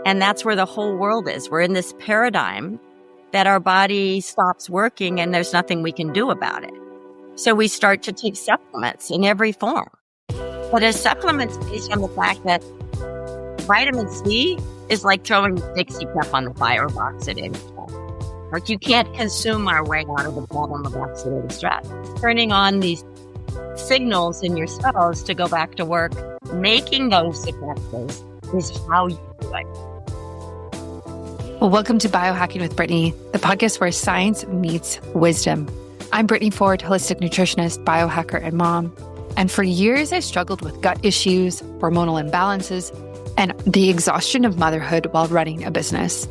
And that's where the whole world is. We're in this paradigm that our body stops working and there's nothing we can do about it. So we start to take supplements in every form. But a supplement's based on the fact that vitamin C is like throwing Dixie cup on the fire of oxidative stress. Like you can't consume our way out of the problem of oxidative stress. Turning on these signals in your cells to go back to work, making those successes is how you do it. Well, welcome to Biohacking with Brittany, the podcast where science meets wisdom. I'm Brittany Ford, holistic nutritionist, biohacker, and mom. And for years, I struggled with gut issues, hormonal imbalances, and the exhaustion of motherhood while running a business.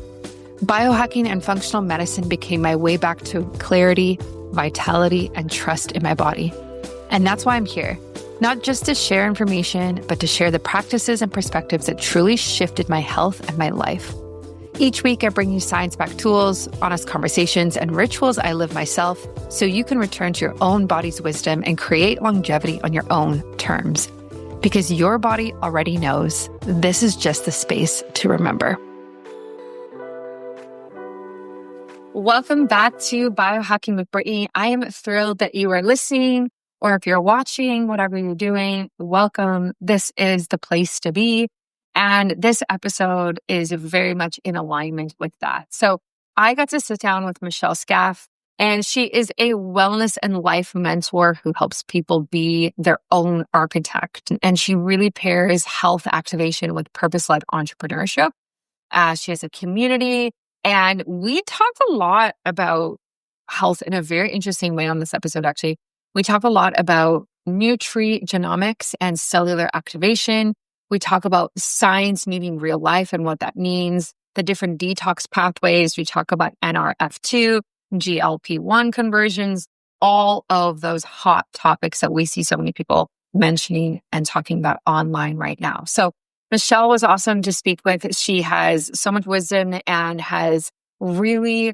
Biohacking and functional medicine became my way back to clarity, vitality, and trust in my body. And that's why I'm here, not just to share information, but to share the practices and perspectives that truly shifted my health and my life. Each week, I bring you science-backed tools, honest conversations, and rituals I live myself so you can return to your own body's wisdom and create longevity on your own terms. Because your body already knows this is just the space to remember. Welcome back to Biohacking with Brittany. I am thrilled that you are listening, or if you're watching, whatever you're doing, welcome. This is the place to be. And this episode is very much in alignment with that. So I got to sit down with Michelle Skaff, and she is a wellness and life mentor who helps people be their own architect. And she really pairs health activation with purpose-led entrepreneurship. She has a community, and we talked a lot about health in a very interesting way on this episode, actually. We talk a lot about nutrigenomics and cellular activation. We talk about science meeting real life and what that means, the different detox pathways. We talk about NRF2, GLP-1 conversions, all of those hot topics that we see so many people mentioning and talking about online right now. So Michelle was awesome to speak with. She has so much wisdom and has really,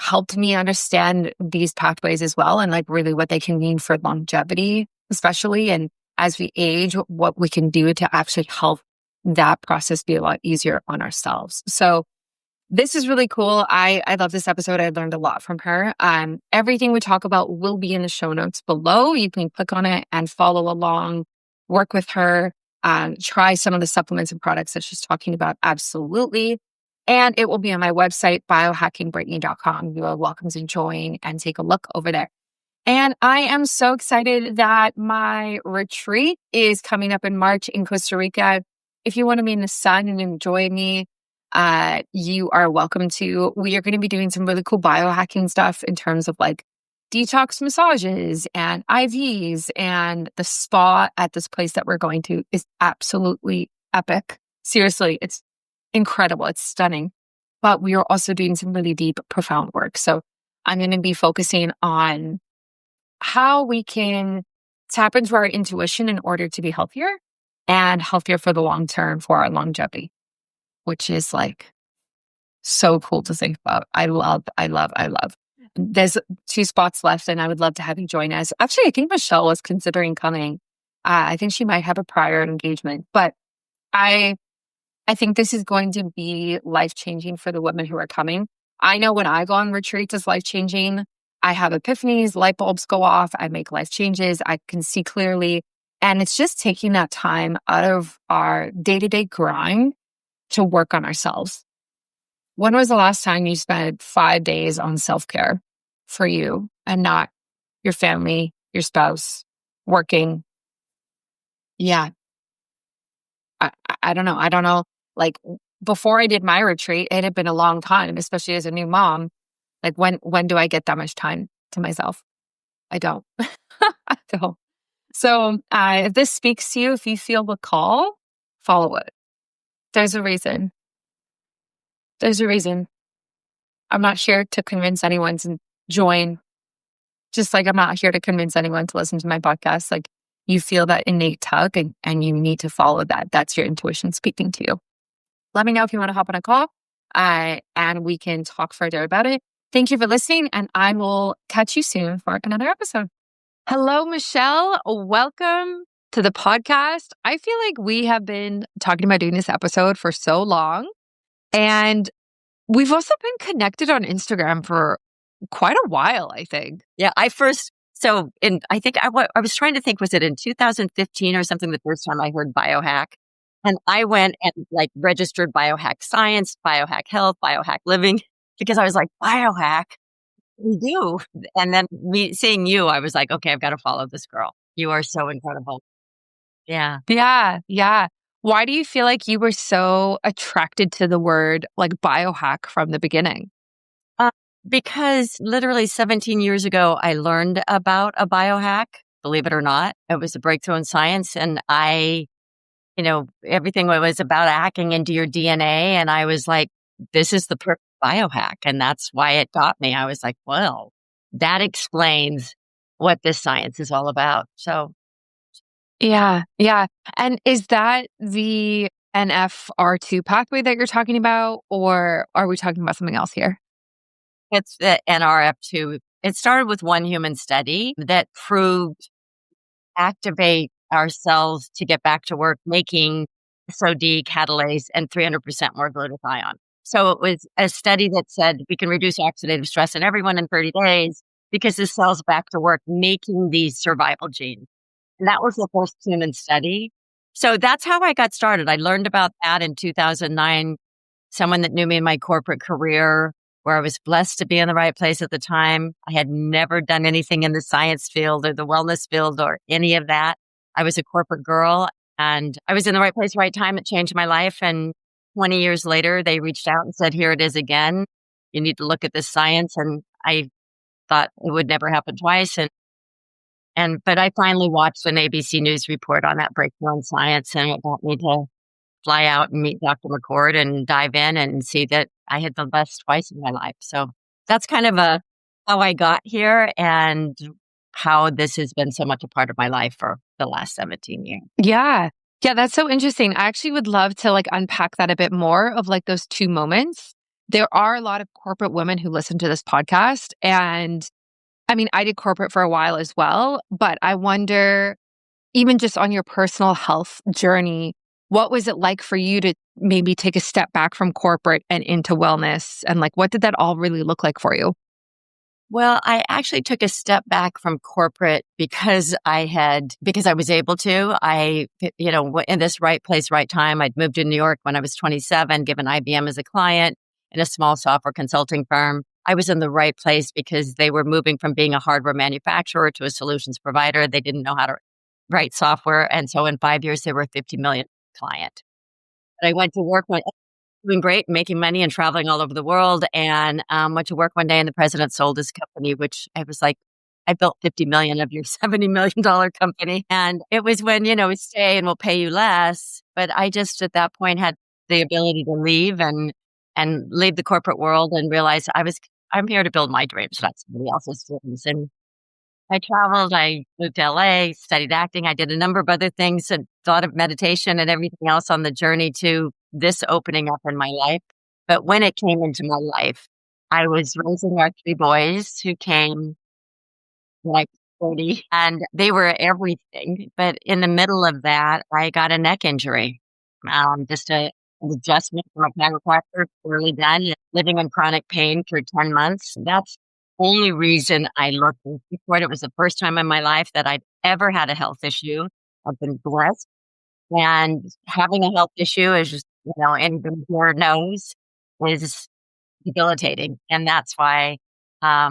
helped me understand these pathways as well, and like really what they can mean for longevity, especially. And as we age, what we can do to actually help that process be a lot easier on ourselves. So this is really cool. I love this episode. I learned a lot from her. Everything we talk about will be in the show notes below. You can click on it and follow along, work with her, try some of the supplements and products that she's talking about. Absolutely. And it will be on my website, biohackingbrittany.com. You are welcome to join and take a look over there. And I am so excited that my retreat is coming up in March in Costa Rica. If you want to be in the sun and enjoy me, you are welcome to. We are going to be doing some really cool biohacking stuff in terms of like detox massages and IVs. And the spa at this place that we're going to is absolutely epic. Seriously, it's incredible. It's stunning. But we are also doing some really deep, profound work. So I'm going to be focusing on how we can tap into our intuition in order to be healthier and healthier for the long term for our longevity, which is like so cool to think about. I love. There's 2 spots left and I would love to have you join us. Actually, I think Michelle was considering coming. I think she might have a prior engagement, but I think this is going to be life-changing for the women who are coming. I know when I go on retreats, it's life-changing. I have epiphanies, light bulbs go off, I make life changes, I can see clearly. And it's just taking that time out of our day-to-day grind to work on ourselves. When was the last time you spent 5 days on self-care for you and not your family, your spouse, working? Yeah. I don't know. I don't know. Like before I did my retreat, it had been a long time, especially as a new mom. Like when do I get that much time to myself? I don't. I don't. So if this speaks to you, if you feel the call, follow it. There's a reason. There's a reason. I'm not here to convince anyone to join. Just like I'm not here to convince anyone to listen to my podcast. Like you feel that innate tug and you need to follow that. That's your intuition speaking to you. Let me know if you want to hop on a call and we can talk further about it. Thank you for listening, and I will catch you soon for another episode. Hello, Michelle. Welcome to the podcast. I feel like we have been talking about doing this episode for so long. And we've also been connected on Instagram for quite a while, I think. Yeah, I think I was trying to think, was it in 2015 or something, the first time I heard biohack? And I went and like registered biohack science, biohack health, biohack living, because I was like, biohack, we do. And then seeing you, I was like, okay, I've got to follow this girl. You are so incredible. Yeah. Yeah. Yeah. Why do you feel like you were so attracted to the word like biohack from the beginning? Uh, because literally 17 years ago, I learned about a biohack, believe it or not. It was a breakthrough in science. And everything was about hacking into your DNA. And I was like, this is the perfect biohack. And that's why it got me. I was like, well, that explains what this science is all about. So Yeah. Yeah. And is that the NFR2 pathway that you're talking about, or are we talking about something else here? it's the NRF2. It started with one human study that proved activate our cells to get back to work, making SOD, catalase, and 300% more glutathione. So it was a study that said we can reduce oxidative stress in everyone in 30 days because the cell's back to work making these survival genes. And that was the first human study. So that's how I got started. I learned about that in 2009. Someone that knew me in my corporate career, where I was blessed to be in the right place at the time. I had never done anything in the science field or the wellness field or any of that. I was a corporate girl and I was in the right place, right time. It changed my life. And 20 years later, they reached out and said, here it is again. You need to look at this science. And I thought it would never happen twice. But I finally watched an ABC News report on that breakthrough in science, and it got me to fly out and meet Dr. McCord and dive in and see that I had the best twice in my life. So that's kind of how I got here and how this has been so much a part of my life for the last 17 years. Yeah. Yeah, that's so interesting. I actually would love to like unpack that a bit more of like those two moments. There are a lot of corporate women who listen to this podcast. And I mean, I did corporate for a while as well, but I wonder, even just on your personal health journey, what was it like for you to maybe take a step back from corporate and into wellness? And like, what did that all really look like for you? Well, I actually took a step back from corporate because I was able to. In this right place, right time. I'd moved to New York when I was 27, given IBM as a client in a small software consulting firm. I was in the right place because they were moving from being a hardware manufacturer to a solutions provider. They didn't know how to write software. And so in 5 years, they were a 50 million client. But I went to work doing great, making money and traveling all over the world. And went to work one day and the president sold his company, which I was like, I built 50 million of your $70 million company. And it was when, stay and we'll pay you less. But I just at that point had the ability to leave and leave the corporate world and realize I'm here to build my dreams, not somebody else's dreams. And I traveled, I moved to LA, studied acting. I did a number of other things and thought of meditation and everything else on the journey to this opening up in my life. But when it came into my life, I was raising our three boys who came like 30 and they were everything. But in the middle of that, I got a neck injury. Just an adjustment from a chiropractor, poorly done, living in chronic pain for 10 months. That's the only reason I looked for it. It was the first time in my life that I'd ever had a health issue. I've been blessed. And having a health issue is just, anybody here knows is debilitating. And that's why, I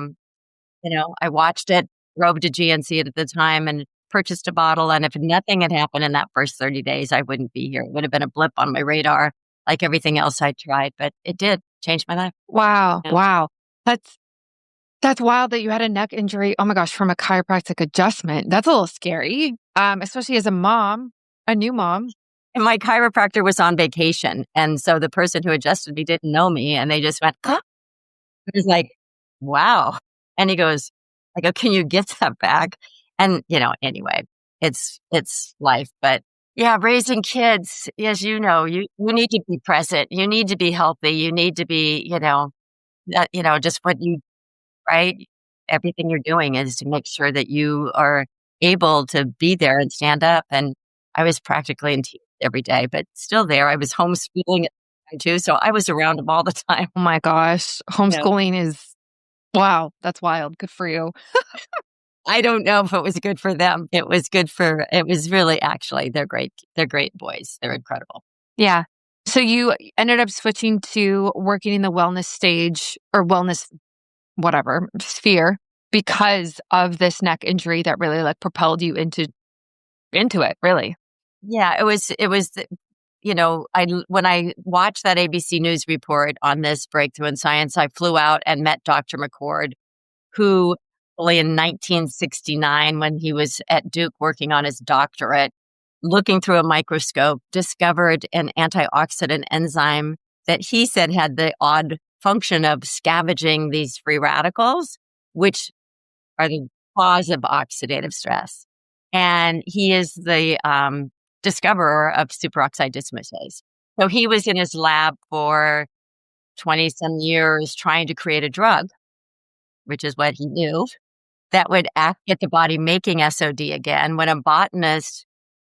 watched it, drove to GNC at the time and purchased a bottle. And if nothing had happened in that first 30 days, I wouldn't be here. It would have been a blip on my radar like everything else I tried, but it did change my life. Wow. Yeah. Wow. That's wild that you had a neck injury. Oh my gosh, from a chiropractic adjustment. That's a little scary, especially as a mom, a new mom. And my chiropractor was on vacation. And so the person who adjusted me didn't know me. And they just went, huh? I was like, wow. And he goes, I go, can you get that back? And, anyway, it's life. But yeah, raising kids, as you know, you need to be present. You need to be healthy. You need to be, just what you, right? Everything you're doing is to make sure that you are able to be there and stand up. And I was practically in tears every day, but still there. I was homeschooling at the time too, so I was around them all the time. Oh my gosh. Homeschooling is, wow, that's wild. Good for you. I don't know if it was good for them. It was really actually, they're great. They're great boys. They're incredible. Yeah. So you ended up switching to working in the wellness stage or wellness, whatever, sphere because of this neck injury that really like propelled you into it, really. Yeah, when I watched that ABC News report on this breakthrough in science, I flew out and met Dr. McCord, who only in 1969, when he was at Duke working on his doctorate, looking through a microscope, discovered an antioxidant enzyme that he said had the odd function of scavenging these free radicals, which are the cause of oxidative stress. And he is the discoverer of superoxide dismutase. So he was in his lab for 20 some years trying to create a drug, which is what he knew, that would get the body making SOD again. When a botanist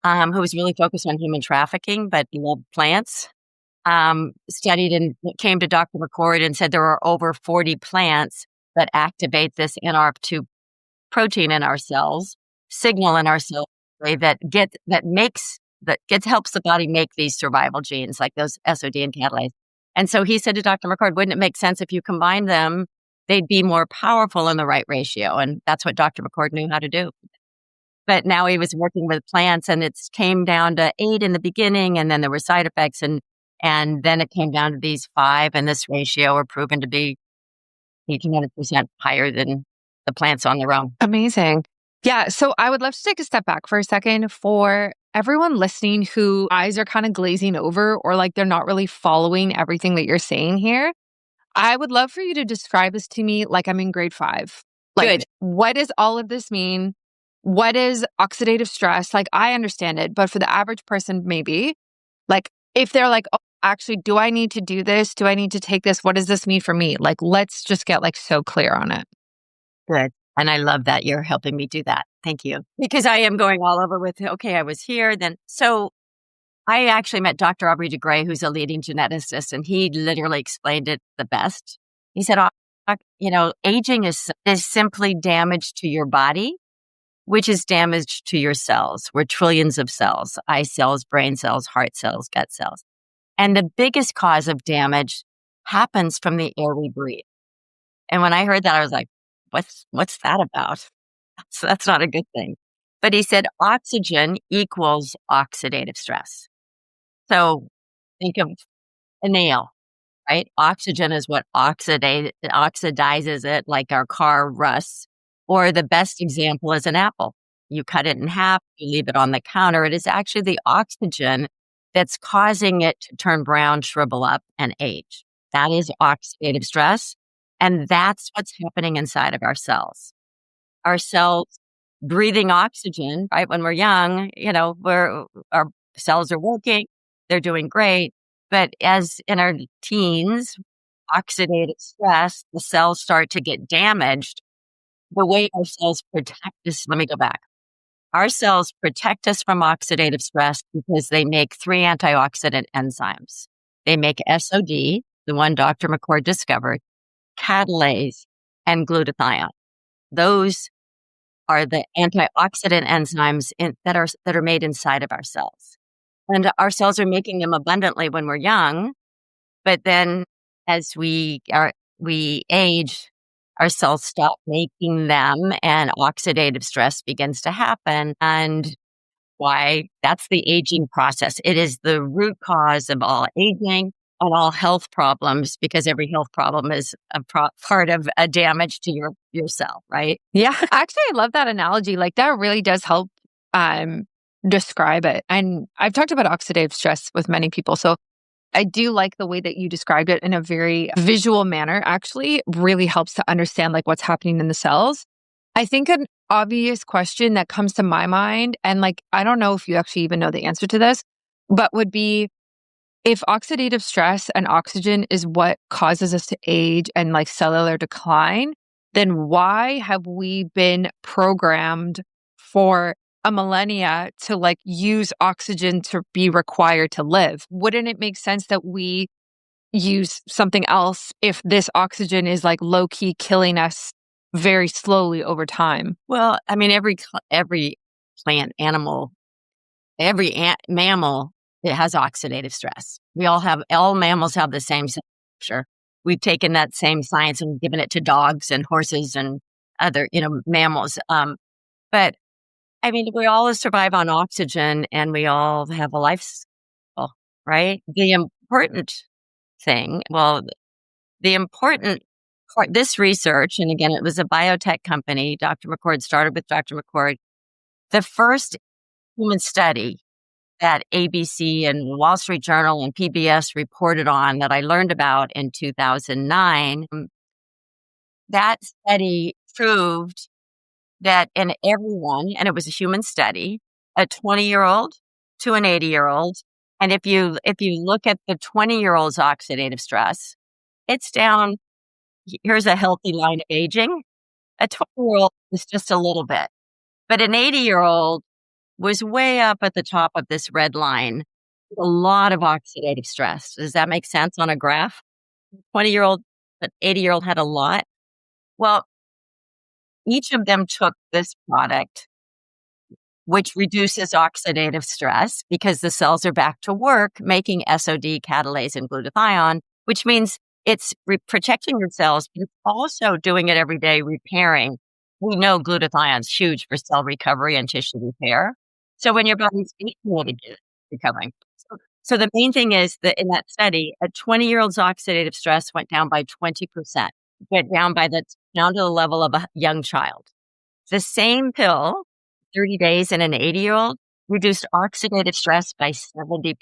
who was really focused on human trafficking, but loved plants, studied and came to Dr. McCord and said there are over 40 plants that activate this NRF2 protein in our cells, signal in our cells helps the body make these survival genes like those SOD and catalase. And so he said to Dr. McCord, wouldn't it make sense if you combine them, they'd be more powerful in the right ratio? And that's what Dr. McCord knew how to do. But now he was working with plants and it came down to 8 in the beginning and then there were side effects and then it came down to these 5 and this ratio are proven to be 1,800% higher than the plants on their own. Amazing. Yeah. So I would love to take a step back for a second for everyone listening who eyes are kind of glazing over or like they're not really following everything that you're saying here. I would love for you to describe this to me like I'm in grade 5. Like, Good. What does all of this mean? What is oxidative stress? Like, I understand it, but for the average person, maybe, like, if they're like, oh, actually, do I need to do this? Do I need to take this? What does this mean for me? Like, let's just get like so clear on it. Good. And I love that you're helping me do that. Thank you. Because I am going all over with, okay, I was here. Then, so I actually met Dr. Aubrey de Grey, who's a leading geneticist, and he literally explained it the best. He said, aging is simply damage to your body, which is damage to your cells. We're trillions of cells, eye cells, brain cells, heart cells, gut cells. And the biggest cause of damage happens from the air we breathe. And when I heard that, I was like, what's that about? So that's not a good thing. But he said oxygen equals oxidative stress. So think of a nail, right? Oxygen is what oxidizes it, like our car rusts. Or the best example is an apple. You cut it in half, you leave it on the counter. It is actually the oxygen that's causing it to turn brown, shrivel up, and age. That is oxidative stress. And that's what's happening inside of our cells. Our cells breathing oxygen, right? When we're young, our cells are working, they're doing great. But as in our teens, oxidative stress, the cells start to get damaged. The way our cells protect us, let me go back. Our cells protect us from oxidative stress because they make 3 antioxidant enzymes. They make SOD, the one Dr. McCord discovered, catalase, and glutathione. Those are the antioxidant enzymes that are made inside of our cells. And our cells are making them abundantly when we're young, but then as we age, our cells stop making them and oxidative stress begins to happen. And why? That's the aging process. It is the root cause of all aging and all health problems because every health problem is a part of a damage to your cell, right? Yeah. Actually, I love that analogy. Like that really does help describe it. And I've talked about oxidative stress with many people. So I do like the way that you described it in a very visual manner, actually really helps to understand like what's happening in the cells. I think an obvious question that comes to my mind, and like, I don't know if you actually even know the answer to this, but would be if oxidative stress and oxygen is what causes us to age and like cellular decline, then why have we been programmed for a millennia to like use oxygen to be required to live. Wouldn't it make sense that we use something else if this oxygen is like low key killing us very slowly over time? Well, I mean, every plant, animal, mammal, it has oxidative stress. All mammals have the same structure. We've taken that same science and given it to dogs and horses and other, mammals. But I mean, we all survive on oxygen and we all have a life cycle, right? The important part, this research, and again, it was a biotech company. Dr. McCord started with Dr. McCord. The first human study that ABC and Wall Street Journal and PBS reported on that I learned about in 2009, that study proved that in everyone, and it was a human study, a 20-year-old to an 80-year-old, and if you look at the 20-year-old's oxidative stress, it's down. Here's a healthy line of aging. A 20-year-old is just a little bit, but an 80-year-old was way up at the top of this red line. A lot of oxidative stress. Does that make sense on a graph? 20-year-old, but 80-year-old had a lot. Well, each of them took this product, which reduces oxidative stress because the cells are back to work making SOD, catalase, and glutathione, which means it's protecting your cells, but it's also doing it every day, repairing. We know glutathione's huge for cell recovery and tissue repair. So when your body's recovering. So the main thing is that in that study, a 20-year-old's oxidative stress went down by 20%, went down to the level of a young child. The same pill, 30 days in an 80-year-old, reduced oxidative stress by 70%.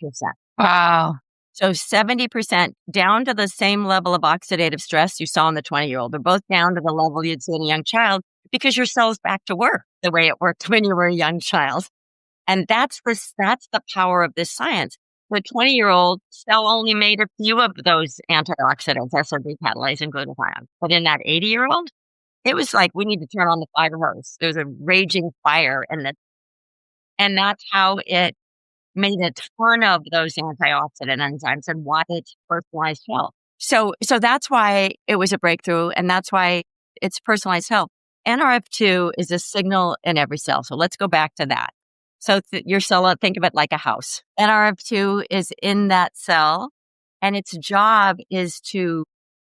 Wow. So 70% down to the same level of oxidative stress you saw in the 20-year-old. They're both down to the level you'd see in a young child because your cell's back to work the way it worked when you were a young child. And that's the power of this science. The 20-year-old cell only made a few of those antioxidants, SOD, catalase, and glutathione. But in that 80-year-old, it was like, we need to turn on the fire hose. There's a raging fire and that's how it made a ton of those antioxidant enzymes and why it's personalized health. So that's why it was a breakthrough, and that's why it's personalized health. NRF2 is a signal in every cell. So let's go back to that. So your cell, think of it like a house. NRF2 is in that cell, and its job is to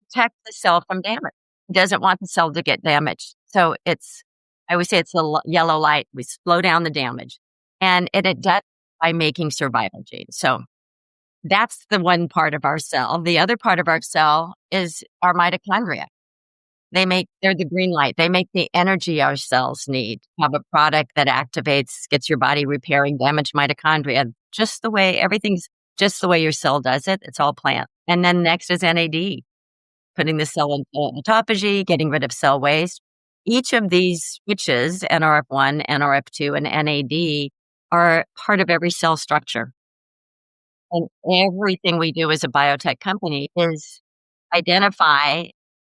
protect the cell from damage. It doesn't want the cell to get damaged. So I always say it's the yellow light. We slow down the damage. And it does by making survival genes. So that's the one part of our cell. The other part of our cell is our mitochondria. They're the green light. They make the energy our cells need. Have a product that gets your body repairing damaged mitochondria, everything's just the way your cell does it. It's all plant. And then next is NAD, putting the cell into autophagy, getting rid of cell waste. Each of these switches, NRF1, NRF2, and NAD, are part of every cell structure. And everything we do as a biotech company is identify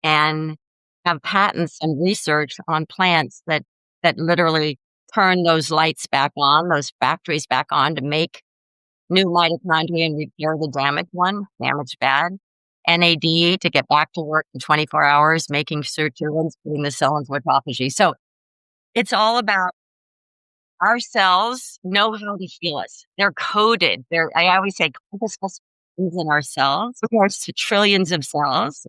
and have patents and research on plants that literally turn those lights back on, those factories back on to make new mitochondria and repair the damaged bad. NAD to get back to work in 24 hours, making sirtuins, putting the cell into autophagy. So it's all about our cells know how to heal us. They're coded. I always say, is in our cells. There's trillions of cells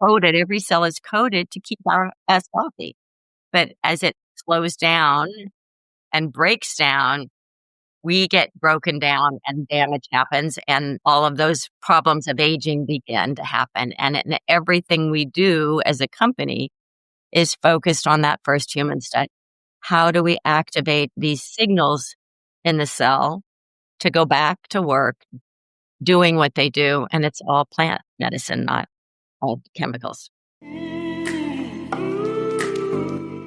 coded. Every cell is coded to keep us healthy. But as it slows down and breaks down, we get broken down and damage happens, and all of those problems of aging begin to happen. And everything we do as a company is focused on that first human study. How do we activate these signals in the cell to go back to work, doing what they do? And it's all plant medicine, not all chemicals.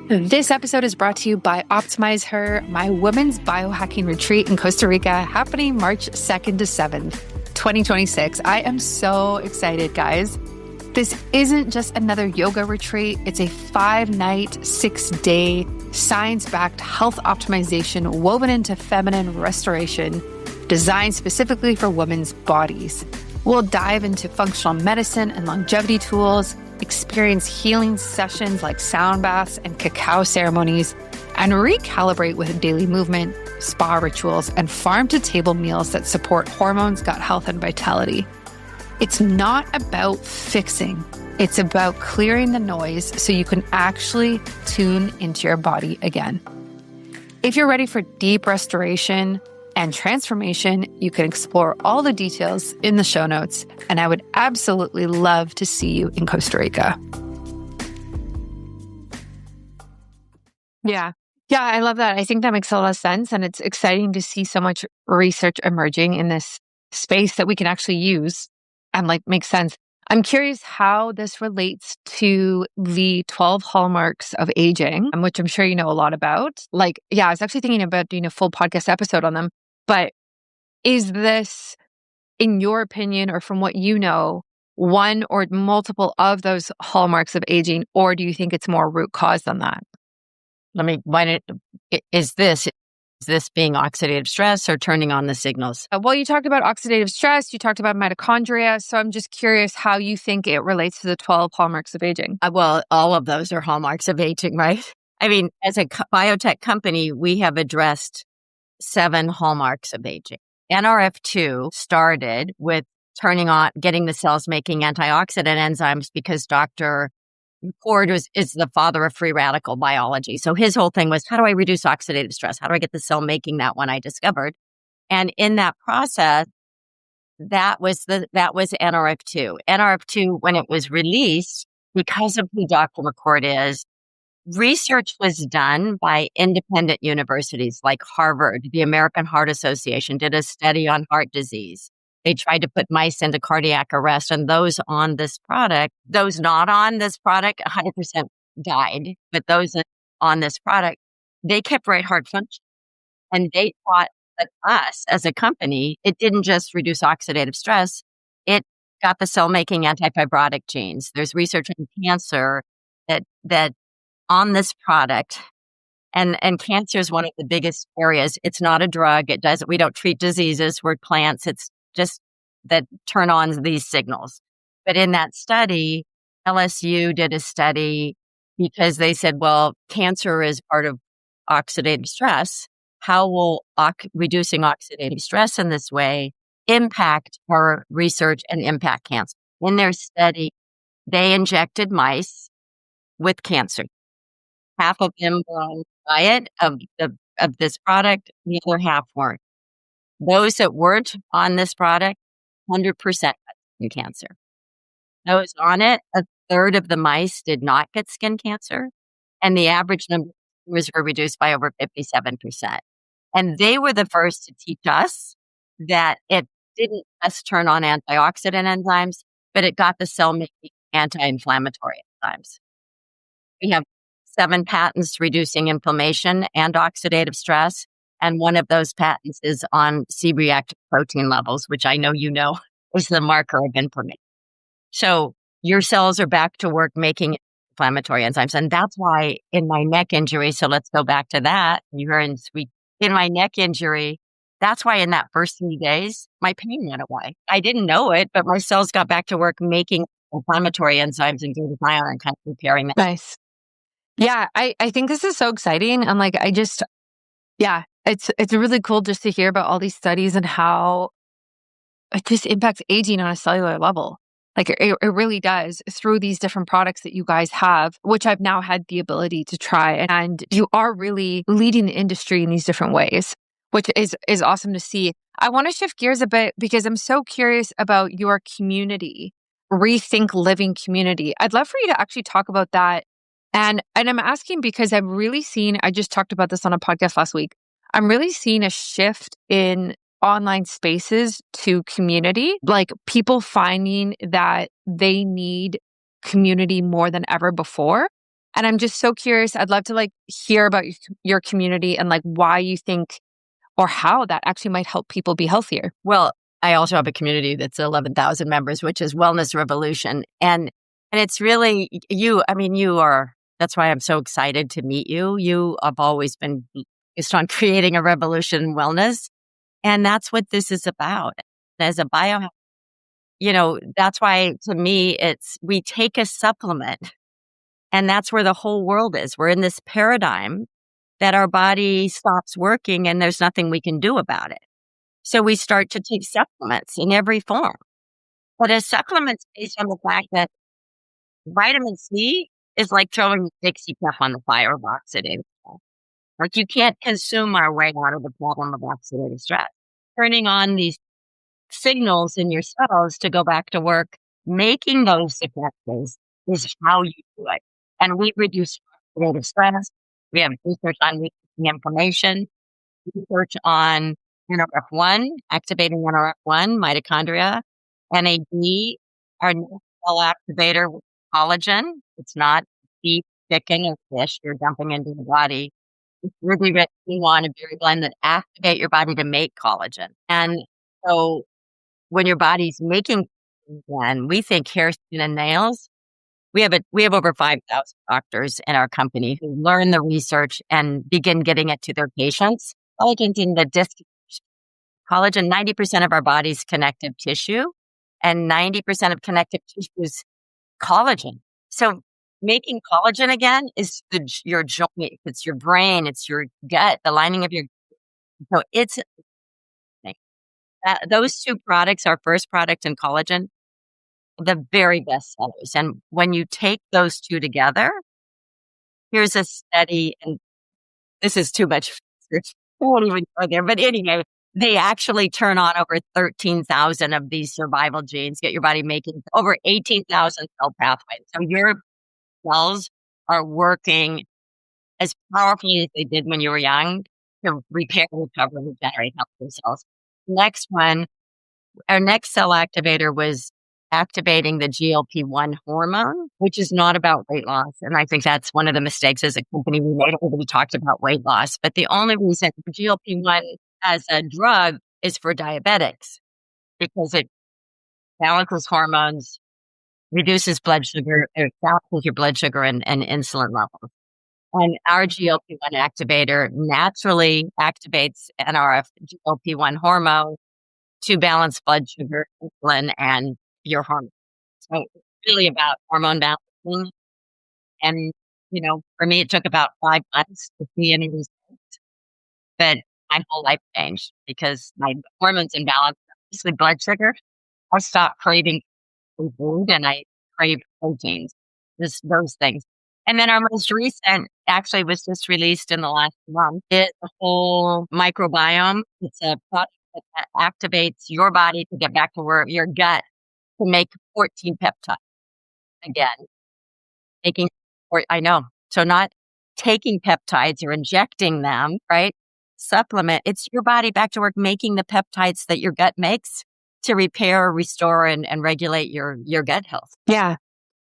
This episode is brought to you by Optimize Her, my women's biohacking retreat in Costa Rica, happening March 2nd to 7th, 2026. I am so excited, guys. This isn't just another yoga retreat. It's a 5-night, 6-day science-backed health optimization woven into feminine restoration, designed specifically for women's bodies. We'll dive into functional medicine and longevity tools, experience healing sessions like sound baths and cacao ceremonies, and recalibrate with daily movement, spa rituals, and farm-to-table meals that support hormones, gut health, and vitality. It's not about fixing. It's about clearing the noise so you can actually tune into your body again. If you're ready for deep restoration and transformation, you can explore all the details in the show notes, and I would absolutely love to see you in Costa Rica. Yeah, I love that. I think that makes a lot of sense, and it's exciting to see so much research emerging in this space that we can actually use and make sense. I'm curious how this relates to the 12 hallmarks of aging, which I'm sure you know a lot about. I was actually thinking about doing a full podcast episode on them. But is this, in your opinion, or from what you know, one or multiple of those hallmarks of aging, or do you think it's more root cause than that? Is this being oxidative stress or turning on the signals? Well, you talked about oxidative stress, you talked about mitochondria, so I'm just curious how you think it relates to the 12 hallmarks of aging. Well, all of those are hallmarks of aging, right? I mean, as a biotech company, we have addressed 7 hallmarks of aging. NRF2 started with getting the cells making antioxidant enzymes because Dr. Ford is the father of free radical biology. So his whole thing was, how do I reduce oxidative stress? How do I get the cell making that one I discovered? And in that process, that was NRF2. NRF2, when it was released, because of who Dr. McCord is, research was done by independent universities like Harvard. The American Heart Association did a study on heart disease. They tried to put mice into cardiac arrest, and those not on this product, 100% died. But those on this product, they kept right heart function. And they taught that us as a company, it didn't just reduce oxidative stress, it got the cell-making antifibrotic genes. There's research on cancer that on this product, and cancer is one of the biggest areas. It's not a drug. We don't treat diseases. We're plants. It's just that turn on these signals. But in that study, LSU did a study because they said, well, cancer is part of oxidative stress. How will reducing oxidative stress in this way impact our research and impact cancer? In their study, they injected mice with cancer. Half of them were on diet of this product, the other half weren't. Those that weren't on this product, 100% in cancer. Those on it, a third of the mice did not get skin cancer, and the average number of tumors were reduced by over 57%. And they were the first to teach us that it didn't just turn on antioxidant enzymes, but it got the cell-making anti-inflammatory enzymes. We have 7 patents reducing inflammation and oxidative stress. And one of those patents is on C-reactive protein levels, which I know you know is the marker of inflammation. So your cells are back to work making inflammatory enzymes. And that's why in my neck injury, so let's go back to that. In my neck injury, that's why in that first 3 days, my pain went away. I didn't know it, but my cells got back to work making inflammatory enzymes and glutathione and kind of repairing that. Nice. Yeah, I think this is so exciting. And it's really cool just to hear about all these studies and how it just impacts aging on a cellular level. It really does through these different products that you guys have, which I've now had the ability to try. And you are really leading the industry in these different ways, which is awesome to see. I want to shift gears a bit because I'm so curious about your community, Rethink Living community. I'd love for you to actually talk about that. And I'm asking because I've really seen, I just talked about this on a podcast last week. I'm really seeing a shift in online spaces to community, people finding that they need community more than ever before. And I'm just so curious. I'd love to hear about your community and why you think or how that actually might help people be healthier. Well, I also have a community that's 11,000 members, which is Wellness Revolution. And it's really you are That's why I'm so excited to meet you. You have always been focused on creating a revolution in wellness. And that's what this is about. As a biohack, that's why to me, we take a supplement and that's where the whole world is. We're in this paradigm that our body stops working and there's nothing we can do about it. So we start to take supplements in every form. But a supplement's based on the fact that vitamin C is like throwing Dixie cup on the fire of oxidative stress. Like you can't consume our way out of the problem of oxidative stress. Turning on these signals in your cells to go back to work, making those effective is how you do it. And we reduce oxidative stress. We have research on reducing inflammation, research on NRF1, activating NRF1, mitochondria, NAD, our new cell activator with collagen. It's not beef, chicken, or fish you're dumping into the body. It's really rich in a berry blend that activate your body to make collagen. And so when your body's making collagen, we think hair, skin, and nails. We have over 5,000 doctors in our company who learn the research and begin getting it to their patients. Collagen in the disc. Collagen, 90% of our body's connective tissue, and 90% of connective tissue is collagen. So making collagen again is your joint, it's your brain, it's your gut, the lining of your. So it's those two products, our first product and collagen, the very best sellers. And when you take those two together, here's a study, and this is too much. I won't even go there. But anyway, they actually turn on over 13,000 of these survival genes, get your body making over 18,000 cell pathways. So your cells are working as powerfully as they did when you were young to repair, recover, regenerate healthy cells. Next one, our next cell activator was activating the GLP-1 hormone, which is not about weight loss. And I think that's one of the mistakes as a company we made. Everybody talked about weight loss, but the only reason for GLP-1 as a drug is for diabetics because it balances hormones, reduces blood sugar, it balances your blood sugar and insulin levels. And our GLP-1 activator naturally activates NRF GLP-1 hormone to balance blood sugar, insulin, and your hormones. So it's really about hormone balancing. And, for me, it took about 5 months to see any results, but my whole life changed because my hormones in balance, especially blood sugar. I stopped craving food and I crave proteins, just those things. And then our most recent actually was just released in the last month. It's a whole microbiome. It's a product that activates your body to get back to work, your gut to make 14 peptides again. I know. So not taking peptides or injecting them, right? Supplement. It's your body back to work making the peptides that your gut makes to repair, restore, and regulate your gut health. Yeah.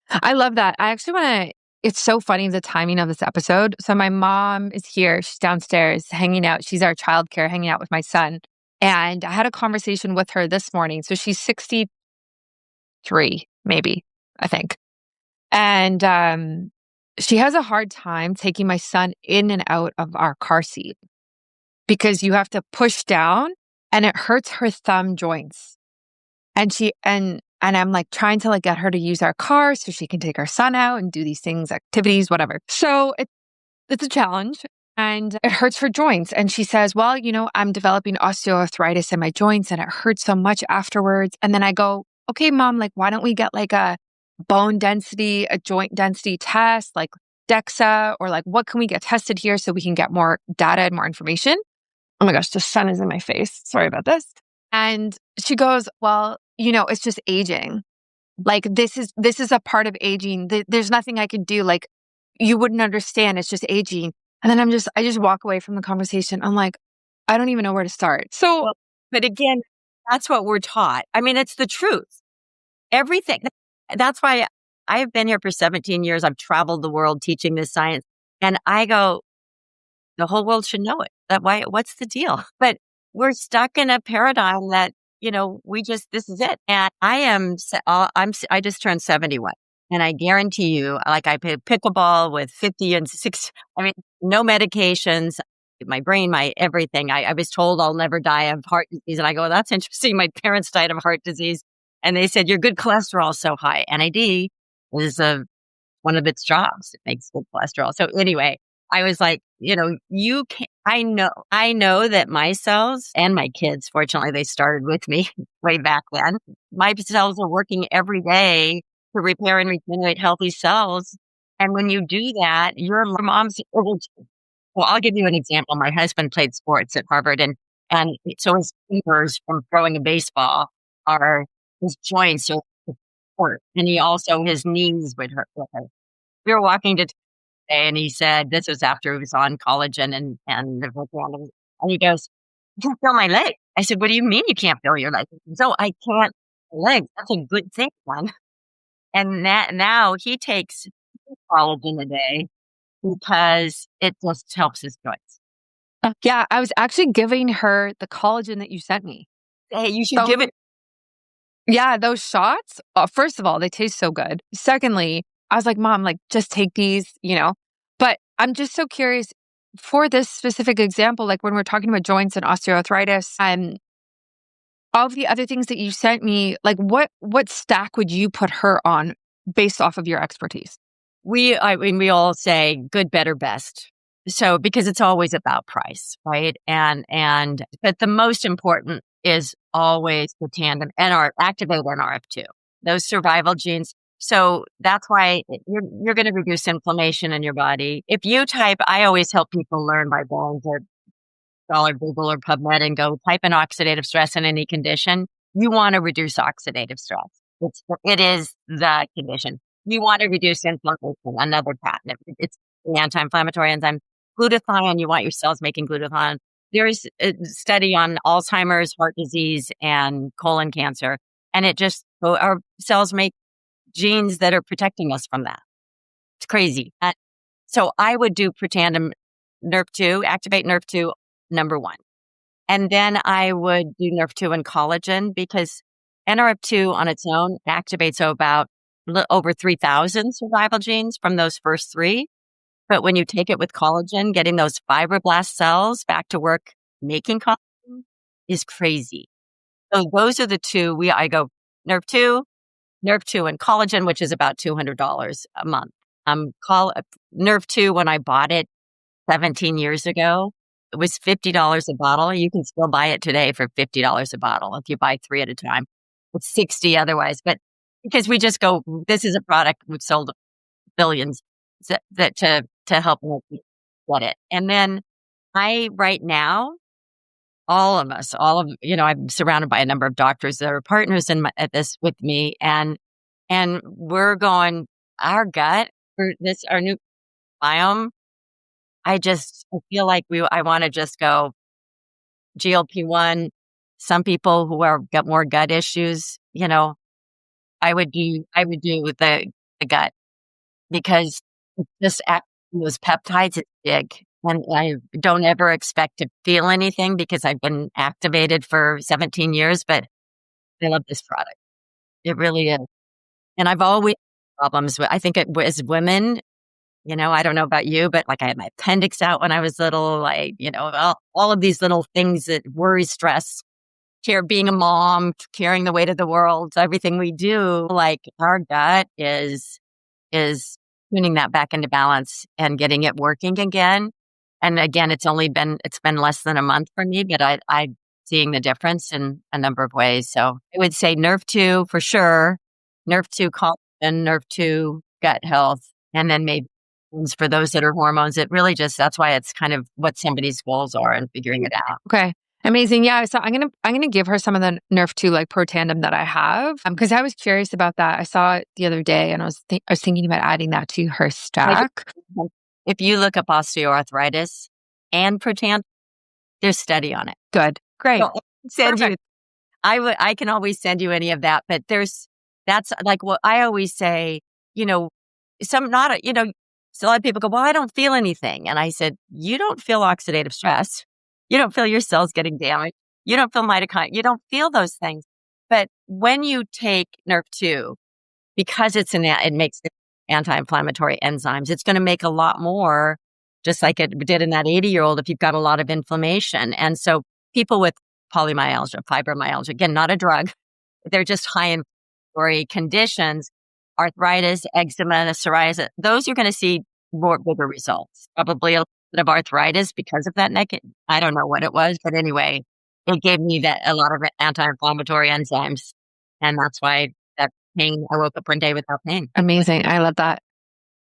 I love that. I actually it's so funny the timing of this episode. So my mom is here. She's downstairs hanging out. She's our childcare, hanging out with my son. And I had a conversation with her this morning. So she's 63, maybe, I think. And she has a hard time taking my son in and out of our car seat because you have to push down and it hurts her thumb joints. And I'm like trying to get her to use our car so she can take our son out and do these things, activities, whatever. So it's a challenge and it hurts her joints. And she says, well, I'm developing osteoarthritis in my joints and it hurts so much afterwards. And then I go, okay, mom, why don't we get a bone density, a joint density test, like DEXA, or what can we get tested here so we can get more data and more information? Oh my gosh, the sun is in my face. Sorry about this. And she goes, well, it's just aging. This is a part of aging. There's nothing I can do. You wouldn't understand. It's just aging. And then I just walk away from the conversation. I'm like, I don't even know where to start. So, but again, that's what we're taught. I mean, it's the truth. Everything. That's why I've been here for 17 years. I've traveled the world teaching this science. And I go, the whole world should know it. What's the deal? But we're stuck in a paradigm that, this is it. And I just turned 71. And I guarantee you, like I played pickleball with 50 and 6, I mean, no medications, my brain, my everything. I was told I'll never die of heart disease. And I go, that's interesting. My parents died of heart disease. And they said, your good cholesterol is so high. NAD is one of its jobs. It makes good cholesterol. So anyway, I was like, you can I know that my cells and my kids, fortunately, they started with me way back then. My cells are working every day to repair and regenerate healthy cells. And when you do that, your mom's, well, I'll give you an example. My husband played sports at Harvard and so his fingers from throwing a baseball are, his joints are hurt. And he also, his knees would hurt. We were walking to and he said, this was after he was on collagen and the and he goes, I can't feel my leg. I said, what do you mean you can't feel your leg? So I can't feel my legs. That's a good thing, man. And now he takes collagen a day because it just helps his joints. Yeah, I was actually giving her the collagen that you sent me. Hey, you should give it. Yeah, those shots, first of all, they taste so good. Secondly, I was like, Mom, like, just take these, But I'm just so curious for this specific example, like when we're talking about joints and osteoarthritis and all of the other things that you sent me, like what stack would you put her on based off of your expertise? I mean, we all say good, better, best. So, because it's always about price, right? But the most important is always the tandem activate NRF2, those survival genes. So that's why you're going to reduce inflammation in your body. If you type, I always help people learn by going to Scholar, Google, or PubMed and go type in oxidative stress in any condition. You want to reduce oxidative stress. It is the condition. You want to reduce inflammation, another patent. It's the anti-inflammatory enzyme. Glutathione, you want your cells making glutathione. There's a study on Alzheimer's, heart disease, and colon cancer. And our cells make genes that are protecting us from that. It's crazy. So I would do Protandim NRF2, activate NRF2, number one. And then I would do NRF2 and collagen because NRF2 on its own activates about over 3,000 survival genes from those first three. But when you take it with collagen, getting those fibroblast cells back to work making collagen is crazy. So those are the two. I go NRF2 and collagen, which is about $200 a month. NRF2, when I bought it 17 years ago, it was $50 a bottle. You can still buy it today for $50 a bottle if you buy 3 at a time. It's $60 otherwise. But because we just go, this is a product we've sold billions that to help get it. And then right now, I'm surrounded by a number of doctors that are partners at this with me. And we're going, our gut, our new biome, I feel like I want to just go GLP-1. Some people who got more gut issues, I would do the gut because it's just those peptides, it's big. And I don't ever expect to feel anything because I've been activated for 17 years, but I love this product. It really is. And I've always had problems with, I think as women, I don't know about you, but like I had my appendix out when I was little, all of these little things that worry, stress, being a mom, carrying the weight of the world, everything we do, like our gut is tuning that back into balance and getting it working again. And again, it's been less than a month for me, but I'm seeing the difference in a number of ways. So I would say NRF2 for sure, NRF2 collagen, NRF2 gut health, and then maybe for those that are hormones. It really that's why it's kind of what somebody's goals are and figuring it out. Okay. Amazing. Yeah. So I'm gonna give her some of the NRF2 like Protandim that I have because I was curious about that. I saw it the other day and I was thinking about adding that to her stack. If you look up osteoarthritis and Protandim, there's study on it. Good. Great. So I can always send you any of that, but that's like what I always say, so a lot of people go, well, I don't feel anything. And I said, you don't feel oxidative stress. You don't feel your cells getting damaged. You don't feel mitochondria. You don't feel those things. But when you take NRF2 because it makes anti-inflammatory enzymes. It's going to make a lot more, just like it did in that 80-year-old if you've got a lot of inflammation. And so people with polymyalgia, fibromyalgia, again, not a drug, they're just high inflammatory conditions, arthritis, eczema, psoriasis, those you're going to see bigger results. Probably a little bit of arthritis because of that neck. I don't know what it was, but anyway, it gave me a lot of anti-inflammatory enzymes. And that's why that pain, I woke up one day without pain. Amazing. I love that.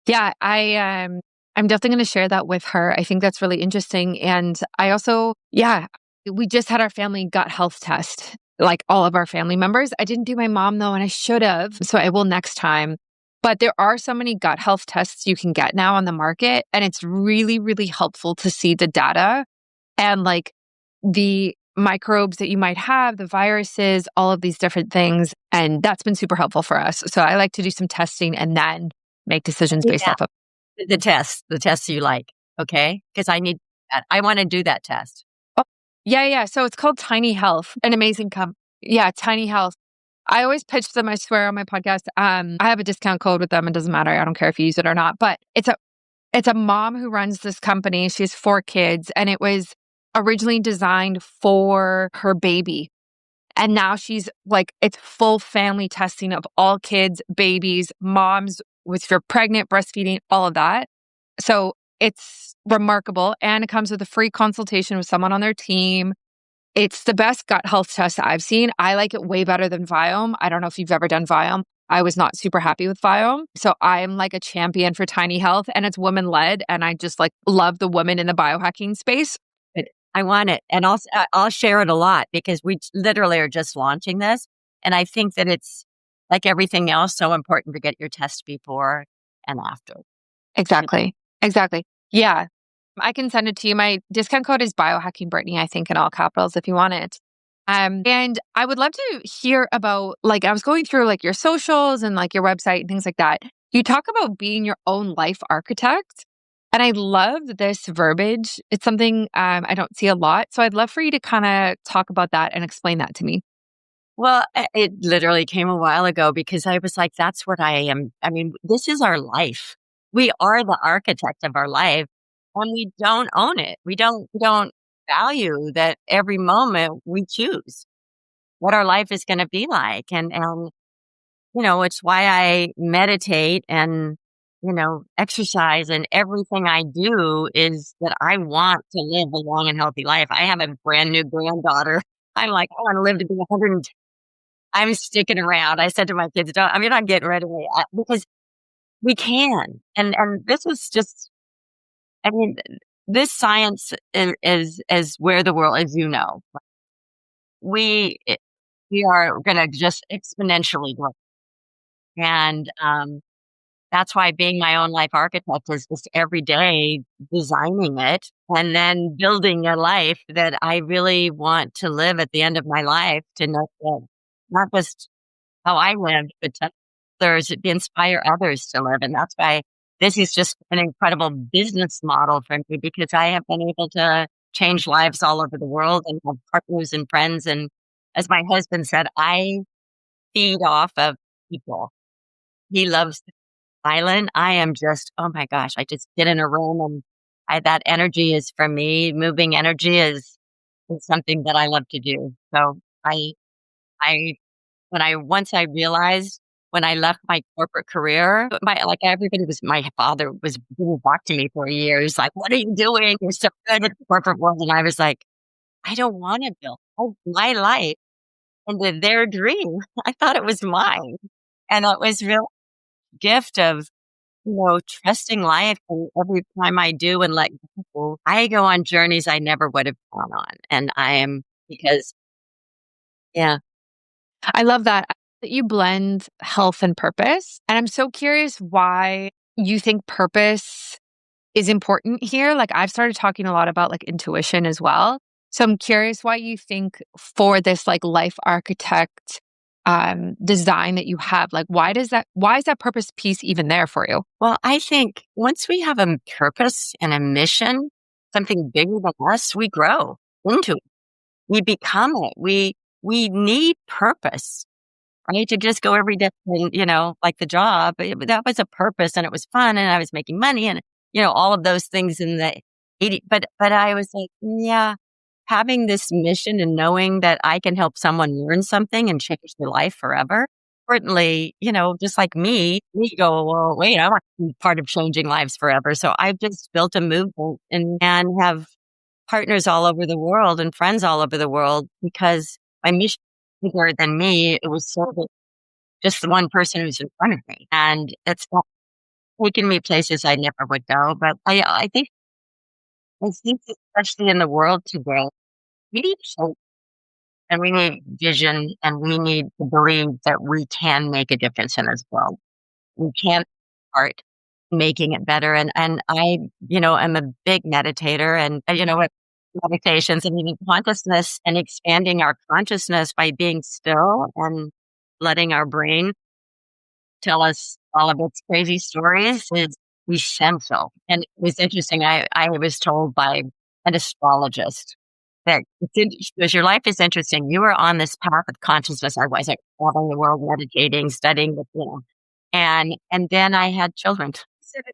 Yeah, I'm definitely going to share that with her. I think that's really interesting. And I also, we just had our family gut health test, like all of our family members. I didn't do my mom though, and I should have. So I will next time. But there are so many gut health tests you can get now on the market. And it's really, really helpful to see the data and like the microbes that you might have, the viruses, all of these different things. And that's been super helpful for us. So I like to do some testing and then make decisions based off of the tests you like. Okay. Because I need that. I want to do that test. Oh, yeah. So it's called Tiny Health, an amazing Tiny Health. I always pitch them, I swear, on my podcast. I have a discount code with them. It doesn't matter. I don't care if you use it or not. But it's a mom who runs this company. She has 4 kids, and it was originally designed for her baby. And now she's like, it's full family testing of all kids, babies, moms, if you're pregnant, breastfeeding, all of that. So it's remarkable. And it comes with a free consultation with someone on their team. It's the best gut health test I've seen. I like it way better than Viome. I don't know if you've ever done Viome. I was not super happy with Viome. So I'm like a champion for Tiny Health, and it's woman-led. And I just like love the women in the biohacking space. I want it. And I'll share it a lot because we literally are just launching this. And I think that it's like everything else, so important to get your test before and after. Exactly. Yeah. I can send it to you. My discount code is biohacking Brittany, I think, in all capitals if you want it. And I would love to hear about, like, I was going through like your socials and like your website and things like that. You talk about being your own life architect. And I love this verbiage. It's something I don't see a lot. So I'd love for you to kind of talk about that and explain that to me. Well, it literally came a while ago because I was like, that's what I am. I mean, this is our life. We are the architect of our life, and we don't own it. We don't value that every moment we choose what our life is going to be like. And it's why I meditate and, exercise, and everything I do is that I want to live a long and healthy life. I have a brand new granddaughter. I'm like, I want to live to be 110. I'm sticking around. I said to my kids, you're not getting rid of me because we can. And this was just, this science is where the world, as you know, we are going to just exponentially grow. And, that's why being my own life architect is just every day designing it and then building a life that I really want to live at the end of my life, to know that not just how I lived, but to inspire others to live. And that's why this is just an incredible business model for me, because I have been able to change lives all over the world and have partners and friends. And as my husband said, I feed off of people. He loves island. I am just, oh my gosh, I just get in a room and that energy is for me. Moving energy is something that I love to do. So once I realized, when I left my corporate career, my father didn't talk to me for a year. He's like, what are you doing? You're so good at the corporate world. And I was like, I don't want to build my life into their dream. I thought it was mine. And it was real gift of, trusting life. And every time I do and let go, I go on journeys I never would have gone on. And yeah. I love that you blend health and purpose. And I'm so curious why you think purpose is important here. Like, I've started talking a lot about like intuition as well. So I'm curious why you think for this like life architect design that you have, like why is that purpose piece even there for you? Well, I think once we have a purpose and a mission, something bigger than us, we grow into it. We become it. We need purpose. right? To just go every day and, like the job, that was a purpose and it was fun and I was making money and, all of those things in the 80, but I was like, yeah, having this mission and knowing that I can help someone learn something and change their life forever. Certainly, just like me go, well, wait, I want to be part of changing lives forever. So I've just built a movement and have partners all over the world and friends all over the world because my mission is bigger than me. It was sort of just the one person who's in front of me. And it's not taking me places I never would go. But I think especially in the world today, we need hope and we need vision and we need to believe that we can make a difference in this world. We can start making it better. And I, am a big meditator and, what meditations and even consciousness and expanding our consciousness by being still and letting our brain tell us all of its crazy stories is essential. And it was interesting. I was told by an astrologist that because your life is interesting. You were on this path of consciousness. I wasn't traveling the world, meditating, studying with and then I had children.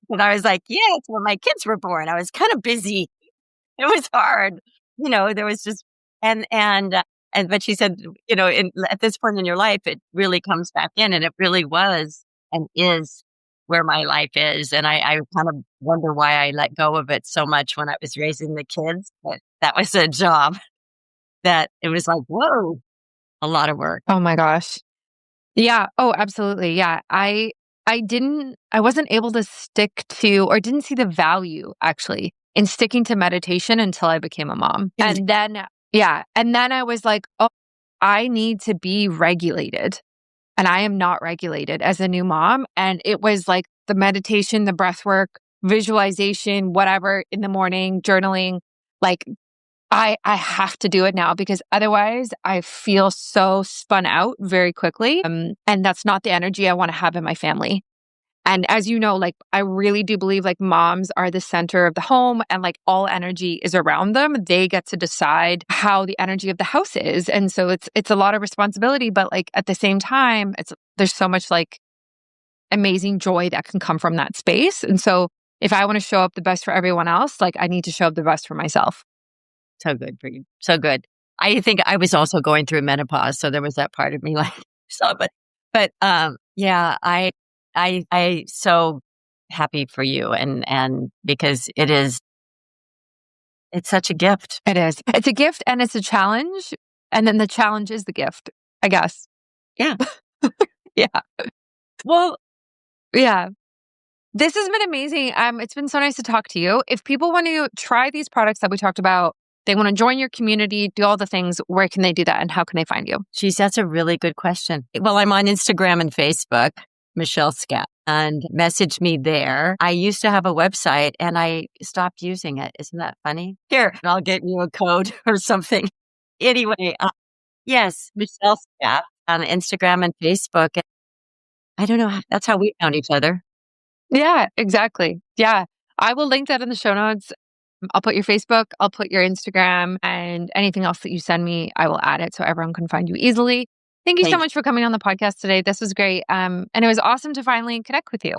And I was like, yes, when my kids were born, I was kind of busy. It was hard. There was just, but she said, at this point in your life, it really comes back in and it really was and is where my life is. And I kind of wonder why I let go of it so much when I was raising the kids. But that was a job that it was like, whoa, a lot of work. Oh my gosh. Yeah. Oh, absolutely. Yeah. I wasn't able to stick to or didn't see the value actually in sticking to meditation until I became a mom. And then I was like, oh, I need to be regulated. And I am not regulated as a new mom. And it was like the meditation, the breath work, visualization, whatever in the morning, journaling, like I have to do it now because otherwise I feel so spun out very quickly. And that's not the energy I want to have in my family. And as you know, like I really do believe like moms are the center of the home and like all energy is around them. They get to decide how the energy of the house is. And so it's a lot of responsibility, but like at the same time, there's so much like amazing joy that can come from that space. And so if I want to show up the best for everyone else, like I need to show up the best for myself. So good for you. So good. I think I was also going through menopause. So there was that part of me like, yeah, I so happy for you and because it's such a gift. It is. It's a gift and it's a challenge. And then the challenge is the gift, I guess. Yeah. Yeah. Well, yeah. This has been amazing. It's been so nice to talk to you. If people want to try these products that we talked about, they want to join your community, do all the things, where can they do that and how can they find you? Geez, that's a really good question. Well, I'm on Instagram and Facebook. Michelle Skaff, and message me there. I used to have a website and I stopped using it. Isn't that funny? Here, I'll get you a code or something. Anyway, yes, Michelle Skaff on Instagram and Facebook. I don't know. That's how we found each other. Yeah, exactly. Yeah. I will link that in the show notes. I'll put your Facebook, I'll put your Instagram, and anything else that you send me, I will add it so everyone can find you easily. Thank you so much for coming on the podcast today. This was great. And it was awesome to finally connect with you.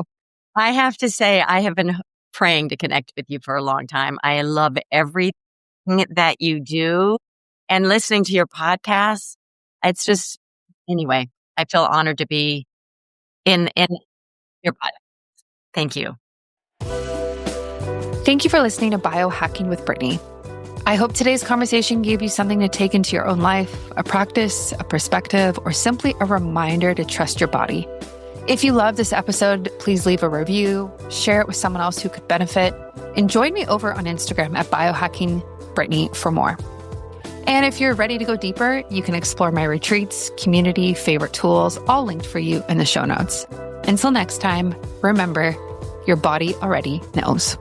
I have to say, I have been praying to connect with you for a long time. I love everything that you do and listening to your podcast. It's just, anyway, I feel honored to be in your podcast. Thank you. Thank you for listening to Biohacking with Brittany. I hope today's conversation gave you something to take into your own life, a practice, a perspective, or simply a reminder to trust your body. If you love this episode, please leave a review, share it with someone else who could benefit, and join me over on Instagram at biohackingbrittany for more. And if you're ready to go deeper, you can explore my retreats, community, favorite tools, all linked for you in the show notes. Until next time, remember, your body already knows.